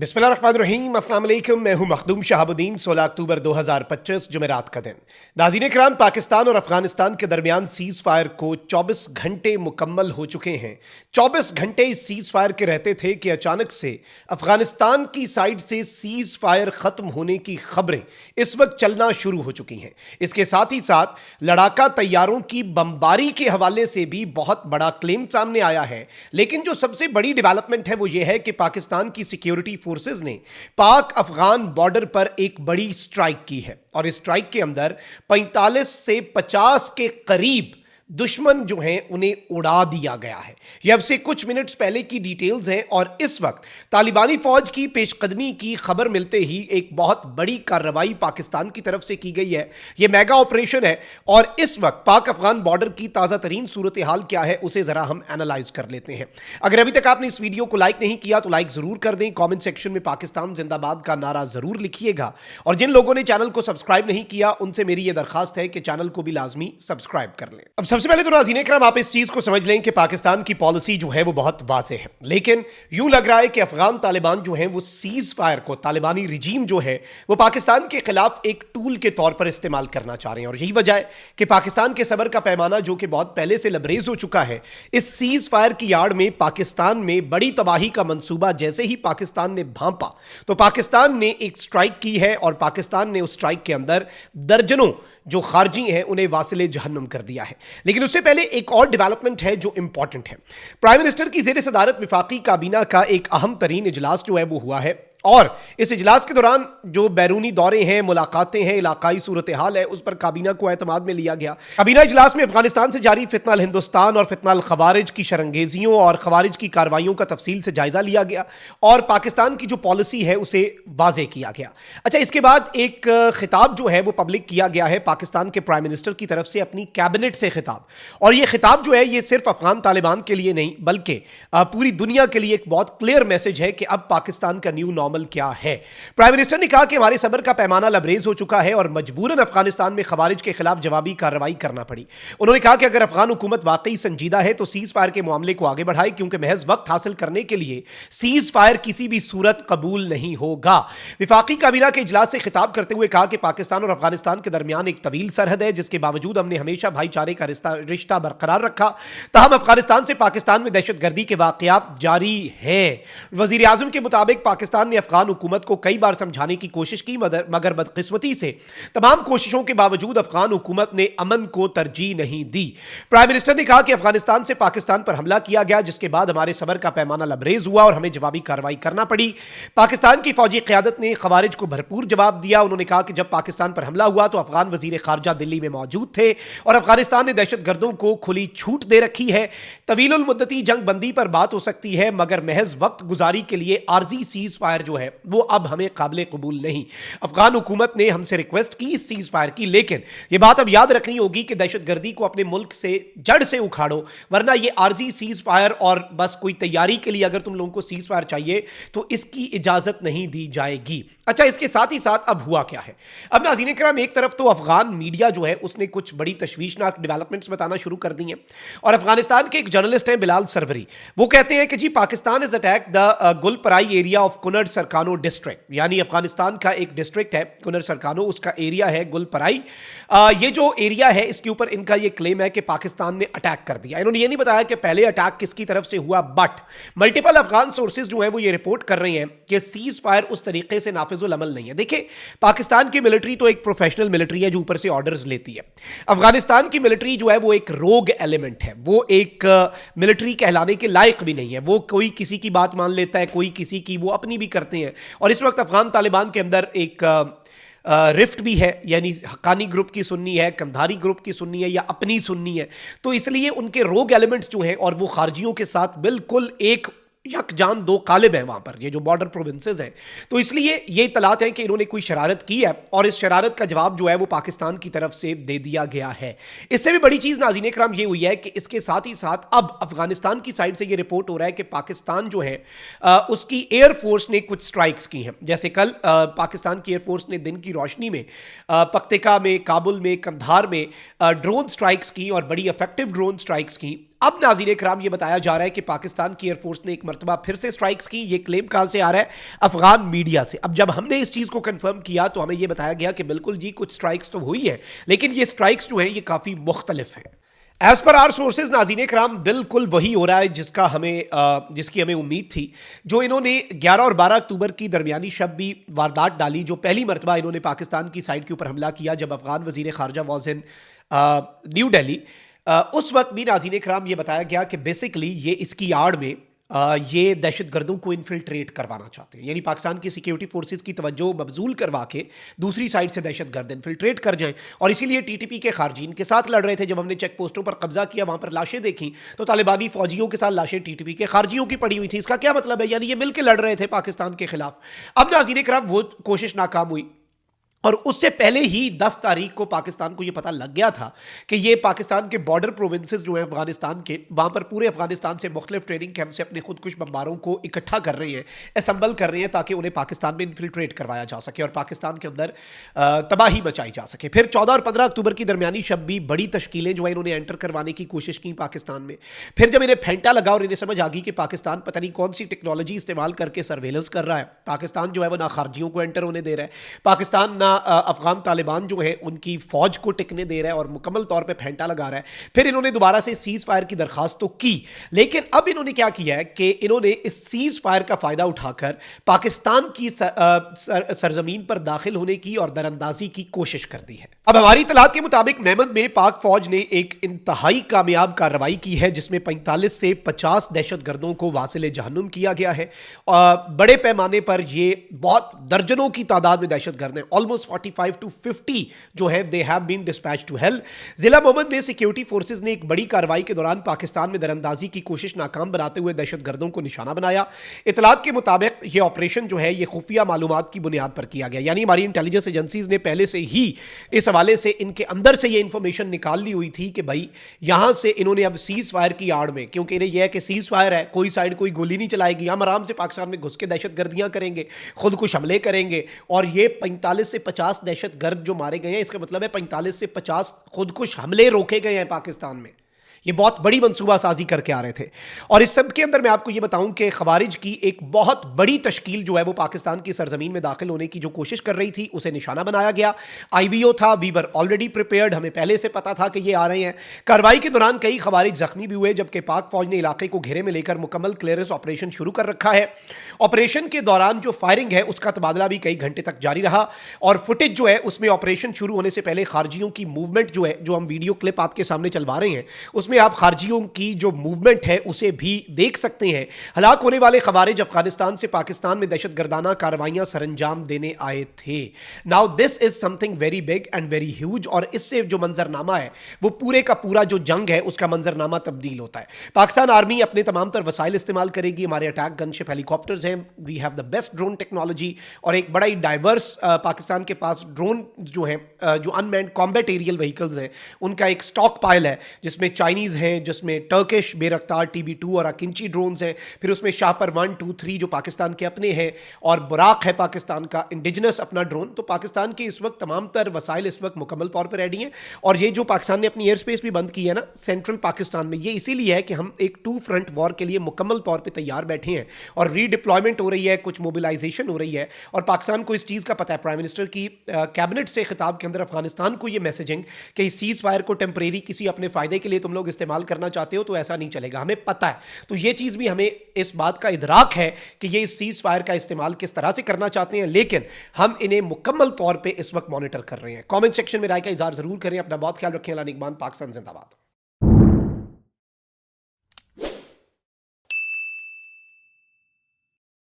बिस्मिल्लाहिर्रहमानिर्रहीम, अस्सलाम वालेकुम। मैं हूं मखदूम शहाबुद्दीन। 16 अक्टूबर 2025 जुमेरात का दिन। नाज़रीन इकराम, पाकिस्तान और अफगानिस्तान के दरमियान सीज़ फायर को 24 घंटे मुकम्मल हो चुके हैं। 24 घंटे इस सीज़ फायर के रहते थे कि अचानक से अफगानिस्तान की साइड से सीज़ फायर ख़त्म होने की खबरें इस वक्त चलना शुरू हो चुकी हैं। इसके साथ ही साथ लड़ाका तैयारों की बमबारी के हवाले से भी बहुत बड़ा क्लेम सामने आया है। लेकिन जो सबसे बड़ी डेवलपमेंट है वो ये है कि पाकिस्तान की सिक्योरिटी फोर्सेस ने पाक अफगान बॉर्डर पर एक बड़ी स्ट्राइक की है और इस स्ट्राइक के अंदर 45 से 50 के करीब दुश्मन जो हैं उन्हें उड़ा दिया गया है। यह अब से कुछ मिनट्स पहले की डिटेल्स हैं और इस वक्त तालिबानी फौज की पेशकदमी की खबर मिलते ही एक बहुत बड़ी कार्रवाई पाकिस्तान की तरफ से की गई है। यह मेगा ऑपरेशन है और इस वक्त पाक अफगान बॉर्डर की ताज़ा तरीन सूरत हाल क्या है उसे ज़रा हम एनालाइज कर लेते हैं। अगर अभी तक आपने इस वीडियो को लाइक नहीं किया तो लाइक ज़रूर कर दें, कॉमेंट सेक्शन में पाकिस्तान जिंदाबाद का नारा ज़रूर लिखिएगा और जिन लोगों ने चैनल को सब्सक्राइब नहीं किया उनसे मेरी यह दरखास्त है कि चैनल को भी लाजमी सब्सक्राइब कर लें। अब सबसे पहले तो नाज़रीन इकराम, आप इस चीज को समझ लें कि पाकिस्तान की पॉलिसी जो है वो बहुत वाज़ेह है, लेकिन यूं लग रहा है कि अफगान तालिबान जो है वो सीज फायर को, तालिबानी रिजीम जो है वो पाकिस्तान के खिलाफ एक टूल के तौर पर इस्तेमाल करना चाह रहे हैं। और यही वजह है कि पाकिस्तान के सबर का पैमाना जो कि बहुत पहले से लबरेज हो चुका है, इस सीज फायर की आड़ में पाकिस्तान में बड़ी तबाही का मंसूबा जैसे ही पाकिस्तान ने भांपा तो पाकिस्तान ने एक स्ट्राइक की है और पाकिस्तान ने उस स्ट्राइक के अंदर दर्जनों जो खारजी हैं उन्हें वासिले जहन्नुम कर दिया है। लेकिन उससे पहले एक और डेवलपमेंट है जो इंपॉर्टेंट है। प्राइम मिनिस्टर की ज़ेर सदारत विफाकी काबीना का एक अहम तरीन इजलास जो है वो हुआ है और इस इजलास के दौरान जो बैरूनी दौरे हैं, मुलाकातें हैं, इलाकाई सूरत हाल है, उस पर काबीना को एतमाद में लिया गया। काबीना इजलास में अफगानिस्तान से जारी फितना अल हिंदुस्तान और फितना अल खवारिज की शरंगेजियों और खवारिज की कार्रवाइयों का तफसील से जायजा लिया गया और पाकिस्तान की जो पॉलिसी है उसे वाजे किया गया। अच्छा, इसके बाद एक खिताब जो है वो पब्लिक किया गया है पाकिस्तान के प्राइम मिनिस्टर की तरफ से अपनी कैबिनेट से खिताब, और ये खिताब जो है ये सिर्फ अफगान तालिबान के लिए नहीं बल्कि पूरी दुनिया के लिए एक बहुत क्लियर मैसेज है कि अब पाकिस्तान का न्यू नॉर्मल क्या है। प्राइम मिनिस्टर ने कहा कि हमारे सबर का पैमाना लबरेज हो चुका है और मजबूरन अफगानिस्तान में खवारिज के खिलाफ जवाबी कार्रवाई करना पड़ी। उन्होंने कहा कि अगर अफगान हुकूमत वाकई संजीदा है तो सीज फायर के मामले को आगे बढ़ाए, क्योंकि महज वक्त हासिल करने के लिए सीज फायर किसी भी सूरत कबूल नहीं होगा। विफाकी काबीना के इजलास से खिताब करते हुए कहा कि पाकिस्तान और अफगानिस्तान के दरमियान एक तवील सरहद है जिसके बावजूद हमने हमेशा भाईचारे का रिश्ता बरकरार रखा, ताहम अफगानिस्तान से पाकिस्तान में दहशतगर्दी के वाकयात जारी है। वजीर आजम के मुताबिक पाकिस्तान ने अफगान हुकूमत को कई बार समझाने की कोशिश की मगर बदकिस्मती से तमाम कोशिशों के बावजूद अफगान हुकूमत ने अमन को तरजीह नहीं दी। प्राइम मिनिस्टर ने कहा कि अफगानिस्तान से पाकिस्तान पर हमला किया गया जिसके बाद हमारे सबर का पैमाना लबरेज हुआ और हमें जवाबी कार्रवाई करना पड़ी। पाकिस्तान की फौजी क़यादत ने खवारिज को भरपूर जवाब दिया। उन्होंने कहा कि जब पाकिस्तान पर हमला हुआ तो अफगान वजीर खारजा दिल्ली में मौजूद थे और अफगानिस्तान ने दहशतगर्दों को खुली छूट दे रखी है। तवीलुल मुद्दती जंग बंदी पर बात हो सकती है मगर महज वक्त गुजारी के लिए आर्जी सीज फायर जो है वो अब हमें काबिल कबूल नहीं। अफगान हुकूमत ने हमसे रिक्वेस्ट की इस सीज फायर की, लेकिन यह बात अब याद रखनी होगी कि दहशतगर्दी को अपने मुल्क से जड़ से उखाड़ो, वरना यह आर्जी सीज फायर और बस कोई तैयारी के लिए अगर तुम लोगों को सीज फायर चाहिए तो इसकी इजाजत नहीं दी जाएगी। अच्छा, इसके साथ ही साथ अब हुआ क्या है। अब नाज़रीन किराम, एक तरफ तो अफगान मीडिया जो है उसने कुछ बड़ी तशवीशनाक डेवलपमेंट्स बताना शुरू कर दी हैं और अफगानिस्तान के एक जर्नलिस्ट हैं बिलाल सरवरी, वो कहते हैं कि जी Pakistan is attack the Gulparai area of Kunar Sarkano district, यानी अफगानिस्तान का एक डिस्ट्रिक्ट है कुनर सरकानो, उसका एरिया है गुलपराई। ये जो एरिया है इसके ऊपर इनका ये क्लेम है कि पाकिस्तान ने अटैक कर दिया। इन्होंने ये नहीं बताया कि पहले अटैक किसकी तरफ से हुआ, बट मल्टीपल अफगान सोर्सेज जो है वो ये रिपोर्ट कर रहे हैं कि सीज फायर उस तरीके से नाफिजुल अमल नहीं है। देखिए, पाकिस्तान की मिलिट्री तो एक प्रोफेशनल मिलिट्री है जो ऊपर से ऑर्डर्स लेती है। अफगानिस्तान की मिलिट्री जो है वो एक रोग एलिमेंट है, वो एक मिलिट्री कहलाने के लायक भी नहीं है। वो कोई किसी की बात मान लेता है, कोई किसी की, वो अपनी भी करते हैं। और इस वक्त अफगान तालिबान के अंदर एक रिफ्ट भी है, यानी हक्कानी ग्रुप की सुन्नी है, कंधारी ग्रुप की सुन्नी है या अपनी सुन्नी है, तो इसलिए उनके रोग एलिमेंट्स जो हैं और वो खारजियों के साथ बिल्कुल एक यकजान दो कालिब हैं वहां पर, ये जो बॉर्डर प्रोविंसेस हैं। तो इसलिए ये इतलात है कि इन्होंने कोई शरारत की है और इस शरारत का जवाब जो है वो पाकिस्तान की तरफ से दे दिया गया है। इससे भी बड़ी चीज़ नाज़रीन इकराम ये हुई है कि इसके साथ ही साथ अब अफगानिस्तान की साइड से ये रिपोर्ट हो रहा है कि पाकिस्तान जो है उसकी एयरफोर्स ने कुछ स्ट्राइक्स की हैं। जैसे कल पाकिस्तान की एयरफोर्स ने दिन की रोशनी में पख्तिका में, काबुल में, कंधार में ड्रोन स्ट्राइक्स की और बड़ी इफेक्टिव ड्रोन स्ट्राइक्स की। अब नाज़रीन इकराम ये बताया जा रहा है कि पाकिस्तान की एयरफोर्स ने एक मरतबा फिर से स्ट्राइक्स की। ये क्लेम कहां से आ रहा है? अफगान मीडिया से। अब जब हमने इस चीज को कंफर्म किया तो हमें ये बताया गया कि बिल्कुल जी कुछ स्ट्राइक्स तो हुई है, लेकिन ये स्ट्राइक्स जो है ये काफी मुख्तलिफ है। एज पर आर सोर्सेज नाज़रीन इकराम बिल्कुल वही हो रहा है जिसकी हमें उम्मीद थी। जो इन्होंने 11 और 12 अक्टूबर की दरमियानी शब भी वारदात डाली, जो पहली मरतबा इन्होंने पाकिस्तान की साइड के ऊपर हमला किया जब अफगान वजीर खारजा वॉज इन न्यू दिल्ली, उस वक्त भी नाज़रीन इकराम ये बताया गया कि बेसिकली ये इसकी आड़ में ये दहशतगर्दों को इन्फिल्ट्रेट करवाना चाहते हैं, यानी पाकिस्तान की सिक्योरिटी फोर्सेस की तवज्जो मबजूल करवा के दूसरी साइड से दहशतगर्द इन्फिल्ट्रेट कर जाएं। और इसीलिए टीटीपी के खारजीन के साथ लड़ रहे थे। जब हमने चेक पोस्टों पर कब्जा किया, वहां पर लाशें देखी तो तालिबानी फौजियों के साथ लाशें टीटीपी के खारजियों की पड़ी हुई थी। इसका क्या मतलब है? यानी ये मिलकर लड़ रहे थे पाकिस्तान के खिलाफ। अब नाज़रीन इकराम वो कोशिश नाकाम हुई और उससे पहले ही 10 तारीख को पाकिस्तान को यह पता लग गया था कि ये पाकिस्तान के बॉर्डर प्रोविंसेस जो है अफगानिस्तान के, वहां पर पूरे अफगानिस्तान से मुख्तलिफ ट्रेनिंग कैंप से अपने खुदकुश बम्बारों को इकट्ठा कर रहे हैं, असम्बल कर रहे हैं, ताकि उन्हें पाकिस्तान में इन्फिल्ट्रेट करवाया जा सके और पाकिस्तान के अंदर तबाही मचाई जा सके। फिर 14 और 15 अक्टूबर की दरमियानी शब भी बड़ी तश्कीलें जो है इन्होंने एंटर करवाने की कोशिश की पाकिस्तान में। फिर जब इन्हें फेंटा लगा और इन्हें समझ आ गई कि पाकिस्तान पता नहीं कौन सी टेक्नोलॉजी इस्तेमाल करके सर्वेलेंस कर रहा है, पाकिस्तान जो है वो ना खारजियों को एंटर होने दे रहा है, पाकिस्तान ना अफगान तालिबान जो है उनकी फौज को टिकने दे रहा है और मुकम्मल तौर पे फेंटा लगा रहा है। फिर इन्होंने दोबारा से सीज फायर की दरखास्त तो की, लेकिन अब इन्होंने क्या किया है कि इन्होंने इस सीज फायर का फायदा उठाकर पाकिस्तान की सरजमीन पर दाखिल होने की और दरअंदाजी की कोशिश कर दी है। अब हमारी इत्तलात के मुताबिक मेमन में पाक फौज ने एक इंतहाई कामयाब कार्रवाई की है, जिसमें 45 से 50 दहशतगर्दों को वासिले जहन्नुम किया गया है। बड़े पैमाने पर ये बहुत दर्जनों की तादाद में दहशतगर्द हैं, ऑलमोस्ट 45 to 50 जो है they have been dispatch to hell. जिला मोहम्मद में सिक्योरिटी फोर्सेस ने एक बड़ी कार्रवाई के दौरान पाकिस्तान में दरअंदाजी की कोशिश नाकाम बनाते हुए दहशतगर्दों को निशाना बनाया। इत्तलात के मुताबिक यह ऑपरेशन जो है यह खुफिया मालूमात की बुनियाद पर किया गया, यानी हमारी इंटेलिजेंस एजेंसीज ने पहले से ही इस हवाले से इनके अंदर से यह इंफॉर्मेशन निकाल ली हुई थी कि भाई यहां से इन्होंने अब सीज फायर की आड़ में, क्योंकि इन्हें यह है कि सीज फायर है, कोई साइड कोई गोली नहीं चलाएगी, हम आराम से पाकिस्तान में घुस के दहशतगर्दियां करेंगे, खुद कुछ हमले करेंगे। और ये 45 से 50 दहशतगर्द जो मारे गए हैं, इसका मतलब है 45 से 50 खुदकुश हमले रोके गए हैं पाकिस्तान में। ये बहुत बड़ी मंसूबा साजी करके आ रहे थे। और इस सब के अंदर मैं आपको ये बताऊं कि खवारिज की एक बहुत बड़ी तश्कील जो है वो पाकिस्तान की सरजमीन में दाखिल होने की जो कोशिश कर रही थी उसे निशाना बनाया गया। आईबीओ था, वी वर ऑलरेडी प्रिपेयर्ड, हमें पहले से पता था कि ये आ रहे हैं। कार्रवाई के दौरान कई खवारिज जख्मी भी हुए, जबकि पाक फौज ने इलाके को घेरे में लेकर मुकम्मल क्लियरेंस ऑपरेशन शुरू कर रखा है। ऑपरेशन के दौरान जो फायरिंग है उसका तबादला भी कई घंटे तक जारी रहा और फुटेज जो है उसमें ऑपरेशन शुरू होने से पहले खारजियों की मूवमेंट जो है, जो हम वीडियो क्लिप आपके सामने चलवा रहे हैं, उसमें आप खारजियों की जो मूवमेंट है उसे भी देख सकते हैं। हलाक होने वाले खवारिज अफगानिस्तान से पाकिस्तान में दहशतगर्दाना कार्रवाइयां सरंजाम देने आए थे। Now this is something very big and very huge, और इससे जो मंजरनामा है वो पूरे का पूरा जो जंग है उसका मंजरनामा तब्दील होता है। पाकिस्तान आर्मी अपने तमाम तर वसाइल इस्तेमाल करेगी। हमारे अटैक गनशिप हेलीकॉप्टर्स हैं, we have the best drone technology, और एक बड़ा ही डाइवर्स पाकिस्तान के पास ड्रोन जो है, जो अनमैन्ड कॉम्बैट एरियल व्हीकल्स हैं उनका एक स्टॉक पाइल है, जिसमें चाइनीज हैं, जिसमें टर्किश बेरफ्तार TB2 और अकिंची ड्रोन्स हैं, फिर उसमें शापर 1, 2, 3 जो पाकिस्तान के अपने हैं, और बुराक है पाकिस्तान का इंडिजिनस अपना ड्रोन। तो पाकिस्तान के इस वक्त तमाम तर वसाइल इस वक्त मुकम्मल तौर पर रेडी हैं। और ये जो पाकिस्तान ने अपनी एयर स्पेस भी बंद की है ना सेंट्रल पाकिस्तान में, ये इसीलिए है कि हम एक 2 फ्रंट वॉर के लिए मुकम्मल तौर पर तैयार बैठे हैं और रीडिप्लॉयमेंट हो रही है, कुछ मोबिलाइजेशन हो रही है। और पाकिस्तान को इस चीज़ का पता है, प्राइम मिनिस्टर की कैबिनेट से खिताब के अंदर अफगानिस्तान को ये मैसेजिंग कि सीज फायर को टेम्परेरी किसी अपने फायदे के लिए तुम लोग इस्तेमाल करना चाहते हो तो ऐसा नहीं चलेगा, हमें पता है। तो ये चीज़ भी हमें इस बात का इदराक है कि ये सीज फायर का इस्तेमाल किस तरह से करना चाहते हैं, लेकिन हम इन्हें मुकम्मल तौर पे इस वक्त मॉनिटर कर रहे हैं। कमेंट सेक्शन में राय का इजहार जरूर करें। अपना बहुत ख्याल रखें। अल्लाह निगहबान। पाकिस्तान जिंदाबाद।